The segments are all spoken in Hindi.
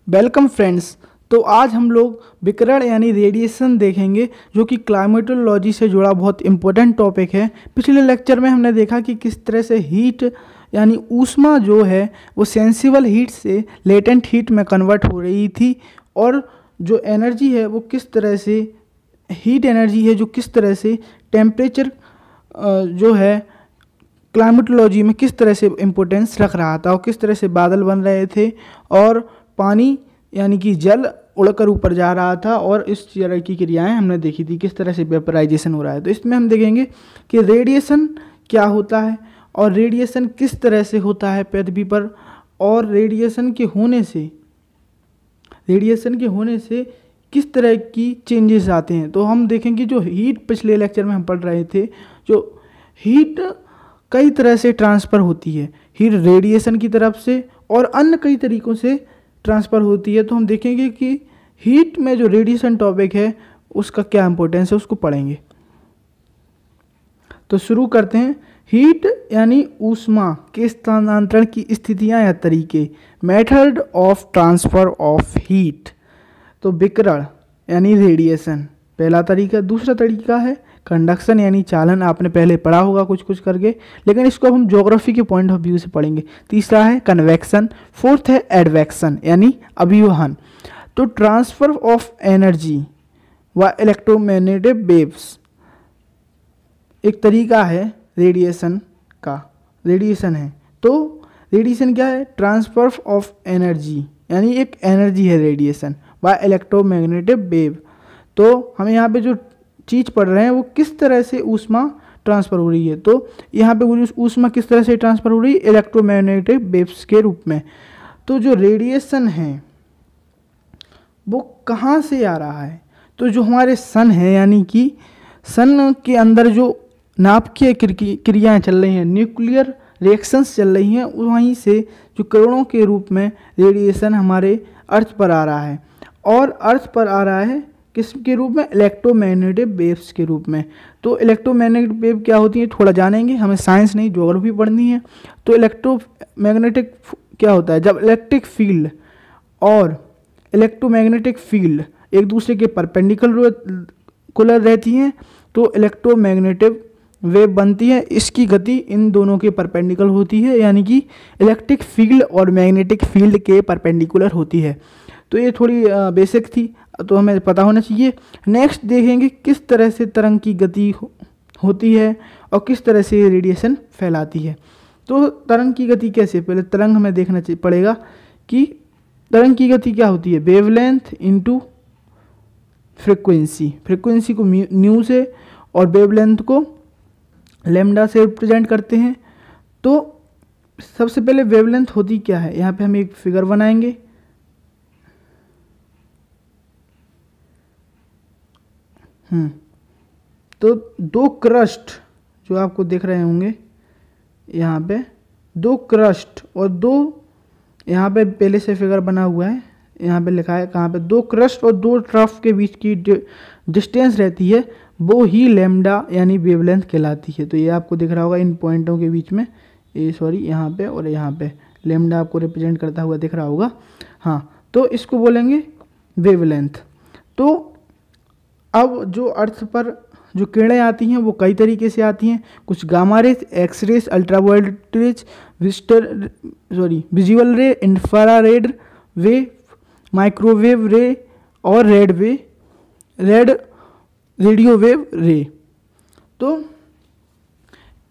Welcome friends. तो आज हम लोग विकिरण यानी रेडिएशन देखेंगे, जो कि क्लाइमेटोलॉजी से जुड़ा बहुत इम्पोर्टेंट टॉपिक है। पिछले लेक्चर में हमने देखा कि किस तरह से हीट यानी ऊष्मा जो है वो सेंसिबल हीट से लेटेंट हीट में कन्वर्ट हो रही थी, और जो एनर्जी है वो किस तरह से हीट एनर्जी है जो किस तरह से टेम्परेचर जो है क्लाइमेटोलॉजी में किस तरह से इम्पोर्टेंस रख रहा था, और किस तरह से बादल बन रहे थे और पानी यानी कि जल उड़कर ऊपर जा रहा था, और इस तरह की क्रियाएं हमने देखी थी, किस तरह से वेपराइजेशन हो रहा है। तो इसमें हम देखेंगे कि रेडिएशन क्या होता है और रेडिएशन किस तरह से होता है पृथ्वी पर, और रेडिएशन के होने से किस तरह की चेंजेस आते हैं। तो हम देखेंगे जो हीट पिछले लेक्चर में हम पढ़ रहे थे, जो हीट कई तरह से ट्रांसफ़र होती है, हीट रेडिएशन की तरफ से और अन्य कई तरीक़ों से ट्रांसफ़र होती है। तो हम देखेंगे कि हीट में जो रेडिएशन टॉपिक है उसका क्या इंपॉर्टेंस है, उसको पढ़ेंगे। तो शुरू करते हैं। हीट यानी ऊष्मा के स्थानांतरण की स्थितियां या तरीके, method of transfer of heat. तो विकिरण यानी रेडिएशन पहला तरीका। दूसरा तरीका है कंडक्शन यानी चालन, आपने पहले पढ़ा होगा कुछ करके, लेकिन इसको अब हम ज्योग्राफी के पॉइंट ऑफ व्यू से पढ़ेंगे। तीसरा है कन्वेक्शन। फोर्थ है एडवेक्शन यानी अभिवहन। तो ट्रांसफर ऑफ एनर्जी व इलेक्ट्रोमैग्नेटिक वेव्स एक तरीका है रेडिएशन का। रेडिएशन है तो रेडिएशन क्या है? ट्रांसफर ऑफ एनर्जी यानी एक एनर्जी है रेडिएशन व इलेक्ट्रोमैग्नेटिक वेव। तो हम यहाँ पे जो चीज़ पढ़ रहे हैं वो किस तरह से ऊष्मा ट्रांसफ़र हो रही है। तो यहाँ पे ऊष्मा किस तरह से ट्रांसफ़र हो रही है? इलेक्ट्रोमैग्नेटिक वेव्स के रूप में। तो जो रेडिएशन है वो कहाँ से आ रहा है? तो जो हमारे सन है यानी कि सन के अंदर जो नाभिकीय क्रियाएं चल रही हैं, न्यूक्लियर रिएक्शंस चल रही हैं, वहीं से जो किरणों के रूप में रेडिएशन हमारे अर्थ पर आ रहा है, और अर्थ पर आ रहा है किस के रूप में? इलेक्ट्रोमैग्नेटिक वेव्स के रूप में। तो इलेक्ट्रोमैग्नेटिक वेव क्या होती है थोड़ा जानेंगे, हमें साइंस नहीं ज्योग्राफी पढ़नी है। तो इलेक्ट्रोमैग्नेटिक क्या होता है? जब इलेक्ट्रिक फील्ड और इलेक्ट्रोमैग्नेटिक फील्ड एक दूसरे के परपेंडिकुलर रहती हैं तो इलेक्ट्रोमैग्नेटिक वेव बनती है। इसकी गति इन दोनों के परपेंडिकुलर होती है, यानी कि इलेक्ट्रिक फील्ड और मैग्नेटिक फील्ड के परपेंडिकुलर होती है। तो ये थोड़ी बेसिक थी, तो हमें पता होना चाहिए। नेक्स्ट देखेंगे किस तरह से तरंग की गति होती है और किस तरह से रेडिएशन फैलाती है। तो तरंग की गति कैसे? पहले तरंग हमें देखना पड़ेगा कि तरंग की गति क्या होती है? Wavelength into frequency. फ्रीक्वेंसी को न्यू से और वेवलेंथ को लैम्डा से रिप्रेजेंट करते हैं। तो सबसे पहले वेवलेंथ होती क्या है? यहाँ पे हम एक फिगर बनाएंगे। तो दो क्रस्ट जो आपको दिख रहे होंगे यहाँ पे, दो क्रस्ट और दो, यहाँ पे पहले से फिगर बना हुआ है, यहाँ पे लिखा है कहाँ पे? दो क्रस्ट और दो ट्रफ के बीच की डिस्टेंस रहती है, वो ही लैम्डा यानी वेवलेंथ कहलाती है। तो ये आपको दिख रहा होगा इन पॉइंटों के बीच में, यहाँ पे और यहाँ पे लैम्डा आपको रिप्रेजेंट करता हुआ दिख रहा होगा। हाँ, तो इसको बोलेंगे वेवलेंथ। तो अब जो अर्थ पर जो किरणें आती हैं वो कई तरीके से आती हैं। कुछ gamma rays, X rays, ultraviolet rays, visual ray, infrared wave, microwave ray और रेडियो वेव रे। तो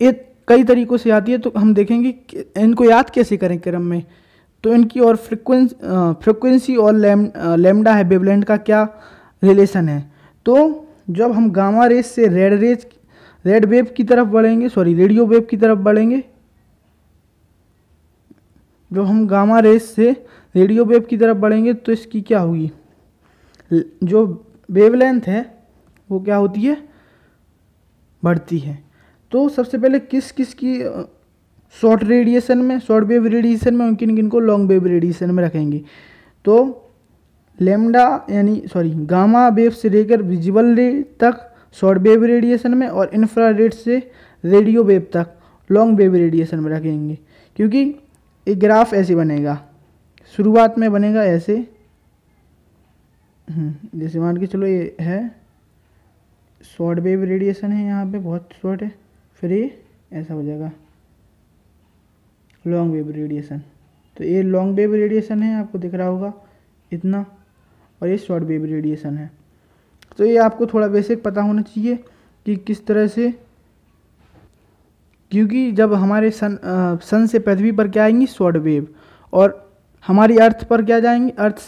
ये कई तरीक़ों से आती है। तो हम देखेंगे कि इनको याद कैसे करें क्रम में। तो इनकी और फ्रिक्वेंसी और लैम्डा है वेवलेंथ का क्या रिलेशन है। तो जब हम गामा रेज से रेडियो वेव की तरफ बढ़ेंगे, जब हम गामा रेज से रेडियो वेव की तरफ बढ़ेंगे तो इसकी क्या होगी? जो वेवलेंथ है वो क्या होती है? बढ़ती है। तो सबसे पहले किस की शॉर्ट वेव रेडिएशन में, किन को लॉन्ग वेव रेडिएशन में रखेंगे। तो लैम्डा यानी गामा वेव से लेकर विजुअल रे तक शॉर्ट वेव रेडिएशन में, और इंफ्रारेड से रेडियो वेव तक लॉन्ग वेव रेडिएशन में रखेंगे। क्योंकि एक ग्राफ ऐसे बनेगा, शुरुआत में बनेगा ऐसे, जैसे मान के चलो ये है शॉर्ट वेव रेडिएशन है, यहाँ पे बहुत शॉर्ट है, फिर ये ऐसा हो जाएगा लॉन्ग वेव रेडिएशन। तो ये लॉन्ग वेव रेडिएशन है, आपको दिख रहा होगा इतना, और ये शॉर्ट वेव रेडिएशन है। तो ये आपको थोड़ा बेसिक पता होना चाहिए कि किस तरह से, क्योंकि जब हमारे सन से पृथ्वी पर क्या आएंगी शॉर्ट वेव, और हमारी अर्थ पर क्या जाएंगी, अर्थ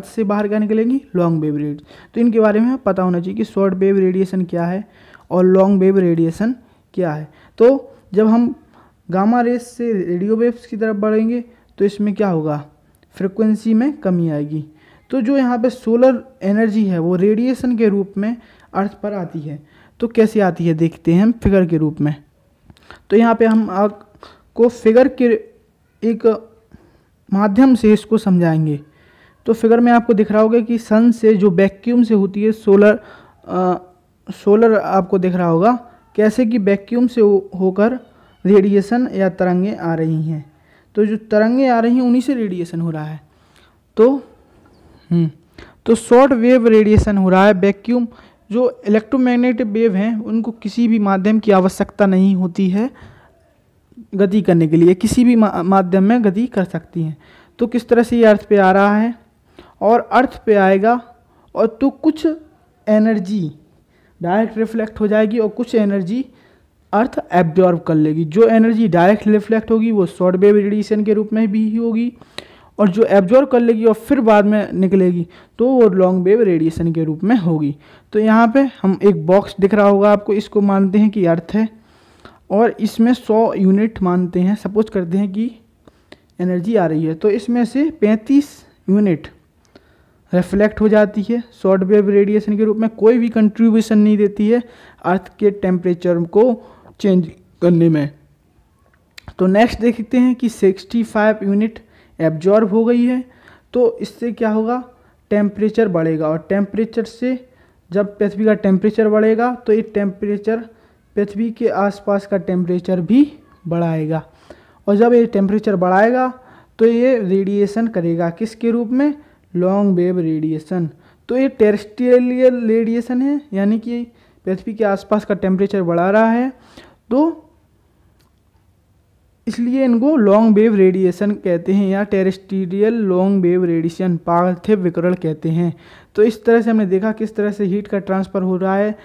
से बाहर क्या निकलेंगी लॉन्ग वेव रेड। तो इनके बारे में पता होना चाहिए कि शॉर्ट वेव रेडिएशन क्या है और लॉन्ग वेव रेडिएशन क्या है। तो जब हम गामा रेस से रेडियो वेव्स की तरफ बढ़ेंगे तो इसमें क्या होगा, फ्रिक्वेंसी में कमी आएगी। तो जो यहाँ पे सोलर एनर्जी है वो रेडिएशन के रूप में अर्थ पर आती है। तो कैसे आती है देखते हैं हम फिगर के रूप में। तो यहाँ पे हम आपको फिगर के एक माध्यम से इसको समझाएंगे। तो फिगर में आपको दिख रहा होगा कि सन से जो वैक्यूम से होती है सोलर आपको दिख रहा होगा कैसे कि वैक्यूम से होकर रेडिएशन या तरंगें आ रही हैं। तो जो तरंगें आ रही हैं उन्हीं से रेडिएशन हो रहा है। तो शॉर्ट वेव रेडिएशन हो रहा है। वैक्यूम जो इलेक्ट्रोमैग्नेटिक वेव हैं उनको किसी भी माध्यम की आवश्यकता नहीं होती है गति करने के लिए, किसी भी माध्यम में गति कर सकती हैं। तो किस तरह से ये अर्थ पे आ रहा है और अर्थ पे आएगा, और तो कुछ एनर्जी डायरेक्ट रिफ्लेक्ट हो जाएगी और कुछ एनर्जी अर्थ एब्जॉर्ब कर लेगी। जो एनर्जी डायरेक्ट रिफ्लेक्ट होगी वो शॉर्ट वेव रेडिएशन के रूप में भी होगी, और जो एब्जॉर्ब कर लेगी और फिर बाद में निकलेगी तो वो लॉन्ग वेव रेडिएशन के रूप में होगी। तो यहाँ पे हम एक बॉक्स दिख रहा होगा आपको, इसको मानते हैं कि अर्थ है और इसमें 100 यूनिट मानते हैं, सपोज करते हैं कि एनर्जी आ रही है। तो इसमें से 35 यूनिट रिफ्लेक्ट हो जाती है शॉर्ट वेव रेडिएशन के रूप में, कोई भी कंट्रीब्यूशन नहीं देती है अर्थ के टेम्परेचर को चेंज करने में। तो नेक्स्ट देखते हैं कि 65 यूनिट एब्जॉर्ब हो गई है। तो इससे क्या होगा, टेम्परेचर बढ़ेगा, और टेम्परेचर से जब पृथ्वी का टेम्परेचर बढ़ेगा तो ये टेम्परेचर पृथ्वी के आसपास का टेम्परेचर भी बढ़ाएगा, और जब ये टेम्परेचर बढ़ाएगा तो ये रेडिएशन करेगा किसके रूप में, लॉन्ग वेव रेडिएशन। तो ये टेरेस्ट्रियल रेडिएशन है, यानी कि पृथ्वी के आसपास का टेम्परेचर बढ़ा रहा है, तो इसलिए इनको लॉन्ग वेव रेडिएशन कहते हैं, या टेरेस्ट्रियल लॉन्ग वेव रेडिएशन, पार्थिव विकिरण कहते हैं। तो इस तरह से हमने देखा किस तरह से हीट का ट्रांसफ़र हो रहा है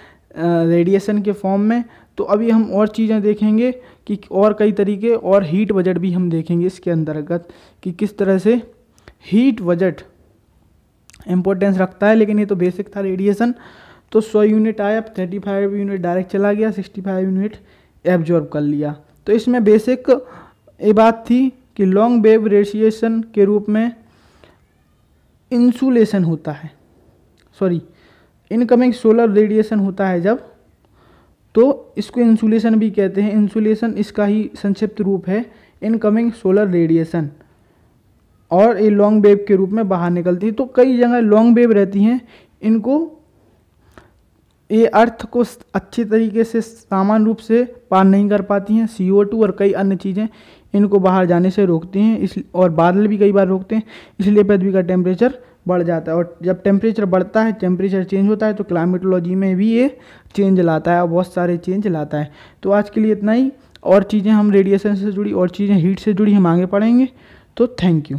रेडिएशन के फॉर्म में। तो अभी हम और चीज़ें देखेंगे कि और कई तरीके, और हीट बजट भी हम देखेंगे इसके अंतर्गत कि किस तरह से हीट बजट इम्पोर्टेंस रखता है। लेकिन ये तो बेसिक था रेडिएशन। तो 100 यूनिट आया, 35 यूनिट डायरेक्ट चला गया, 65 यूनिट एब्जॉर्ब कर लिया। तो इसमें बेसिक ये बात थी कि लॉन्ग वेव रेडिएशन के रूप में इंसुलेशन होता है, इनकमिंग सोलर रेडिएशन होता है जब, तो इसको इंसुलेशन भी कहते हैं। इंसुलेशन इसका ही संक्षिप्त रूप है, इनकमिंग सोलर रेडिएशन, और ये लॉन्ग वेव के रूप में बाहर निकलती है। तो कई जगह लॉन्ग वेव रहती हैं, इनको ये अर्थ को अच्छे तरीके से सामान्य रूप से पार नहीं कर पाती हैं। CO2 और कई अन्य चीज़ें इनको बाहर जाने से रोकती हैं, और बादल भी कई बार रोकते हैं, इसलिए पृथ्वी का टेम्परेचर बढ़ जाता है। और जब टेम्परेचर बढ़ता है, टेम्परेचर चेंज होता है, तो क्लाइमेटोलॉजी में भी ये चेंज लाता है, और बहुत सारे चेंज लाता है। तो आज के लिए इतना ही, और चीज़ें हम रेडिएशन से जुड़ी और चीज़ें हीट से जुड़ी हम आगे पढ़ेंगे। तो थैंक यू।